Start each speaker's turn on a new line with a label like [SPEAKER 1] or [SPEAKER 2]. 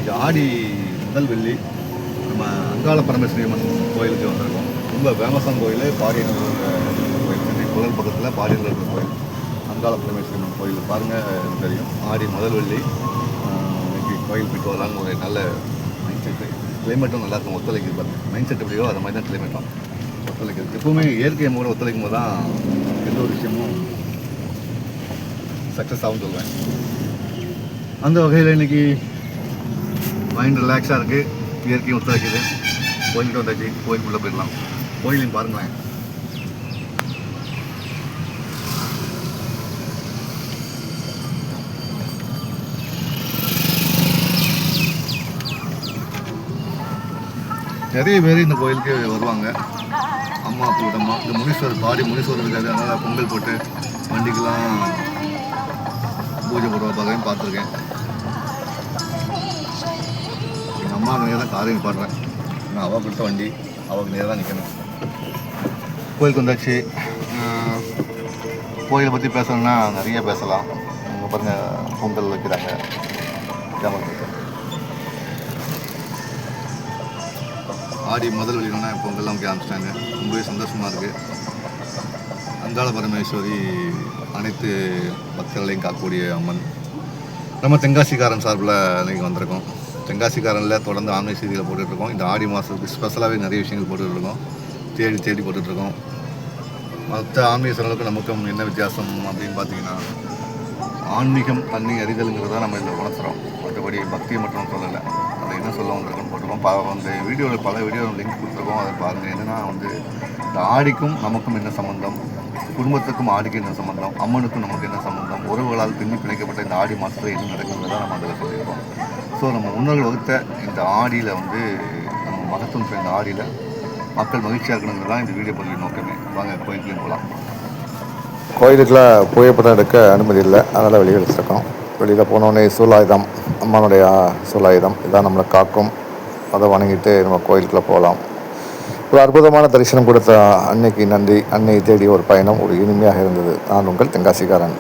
[SPEAKER 1] இன்றைக்கி ஆடி முதல் வெள்ளி நம்ம அங்காள பரமேஸ்வரி அம்மன் கோயிலுக்கு வந்திருக்கோம். ரொம்ப ஃபேமஸான கோயில் பாடியநல்லூர் கோயில், சென்னை புகழ் பக்கத்தில் பாடியநல்லூர் கோயில் அங்காள பரமேஸ்வரி அம்மன் கோயில் பாருங்கள் தெரியும். ஆடி முதல் வெள்ளி இன்றைக்கி கோயில் போய்ட்டு வரலான்னு ஒரு நல்ல மைண்ட் செட்டு. கிளைமேட்டும் நல்லாயிருக்கும், ஒத்துழைக்குது பாருங்கள். மைண்ட் செட் எப்படியோ அது மாதிரி தான் கிளைமேட்டும் ஒத்துழைக்குது. எப்பவுமே இயற்கை மூலம் ஒத்துழைக்கும் போது தான் எந்த ஒரு விஷயமும் சக்ஸஸ் ஆகும்னு சொல்லுவேன். அந்த வகையில் இன்றைக்கி மைண்ட் ரிலாக்ஸாக இருக்குது, இயற்கையும் ஒத்துழைக்குது. கோயிலுக்கு வந்தாச்சு, கோயிலுக்குள்ளே போயிடலாம். கோயிலையும் பாருங்களேன். நிறைய பேர் இந்த கோயிலுக்கு வருவாங்க. அம்மா கூட்டம்மா இந்த முனீஸ்வரர் முனீஸ்வரர் இருக்காது, அதனால் பொங்கல் போட்டு வண்டிக்கெலாம் பூஜை போடுவாங்க பார்த்துருக்கேன். எங்கள் அம்மா நேரம் தான் காரையும் பாடுறேன். நான் அவள் கொடுத்த வண்டி அவளுக்கு நேரம் தான் நிற்கணும். கோயிலுக்கு வந்தாச்சு. கோயிலை பற்றி பேசணுன்னா நிறைய பேசலாம். இங்கே பாருங்கள், பொங்கல் வைக்கிறாங்க. ஆடி முதல் வெளியினோன்னா பொங்கல்லாம் வைக்க ஆரம்பிச்சிட்டாங்க. ரொம்பவே சந்தோஷமாக இருக்குது. அங்காள பரமேஸ்வரி அனைத்து பக்தர்களையும் காக்கக்கூடிய அம்மன். நம்ம தென்காசிக்காரன் சார்பில் இன்றைக்கி வந்திருக்கோம். தென்காசிக்காரனில் தொடர்ந்து ஆன்மீக செய்திகளை போட்டுட்ருக்கோம். இந்த ஆடி மாதத்துக்கு ஸ்பெஷலாகவே நிறைய விஷயங்கள் போட்டுட்ருக்கோம். தேடி போட்டுட்ருக்கோம். மற்ற ஆன்மீகர்களுக்கும் நமக்கும் என்ன வித்தியாசம் அப்படின்னு பார்த்தீங்கன்னா, ஆன்மீகம் தண்ணி அறிதலுங்கிறத நம்ம இதில் உணர்த்துறோம். மற்றபடி பக்தியை மட்டும் சொல்லலை. அதை என்ன சொல்ல வந்திருக்குன்னு போட்டிருக்கோம். அந்த வீடியோவில் பல வீடியோ லிங்க் கொடுத்துருக்கோம், அதை பாருங்கள். என்னென்னா இந்த ஆடிக்கும் நமக்கும் என்ன சம்மந்தம், குடும்பத்துக்கும் ஆடிக்கும் என்ன சம்மந்தம், அம்மனுக்கும் நமக்கு என்ன சம்மந்தம், உறவுகளால் பின்னி பிணைக்கப்பட்ட இந்த ஆடி மாதத்தில் என்ன நடக்குங்கிறத நம்ம அதில் சொல்லியிருக்கோம். ஸோ நம்ம முன்னோர்கள் வகுத்த இந்த ஆடியில் நம்ம மகத்துவம் இந்த ஆடியில் மக்கள் மகிழ்ச்சியாக இருக்கணுங்கிறது தான் இந்த வீடியோ பதிவு நோக்கமே. வாங்க கோயிலுக்குள்ளேயும் போகலாம்.
[SPEAKER 2] கோயிலுக்குலாம் புகைப்படம் எடுக்க அனுமதி இல்லை, அதனால் வெளியே வச்சுருக்கோம். வெளியில் போனோடனே சூலாயுதம், அம்மனுடைய சூலாயுதம் இதான் நம்மளை காக்கும். அதை வணங்கிட்டு நம்ம கோயிலுக்குள்ளே போகலாம். ஒரு அற்புதமான தரிசனம் கொடுத்த அன்னைக்கு நன்றி. அன்னை தேடி ஒரு பயணம் ஒரு இனிமையாக இருந்தது. நான் உங்கள் தென்காசிக்காரன்.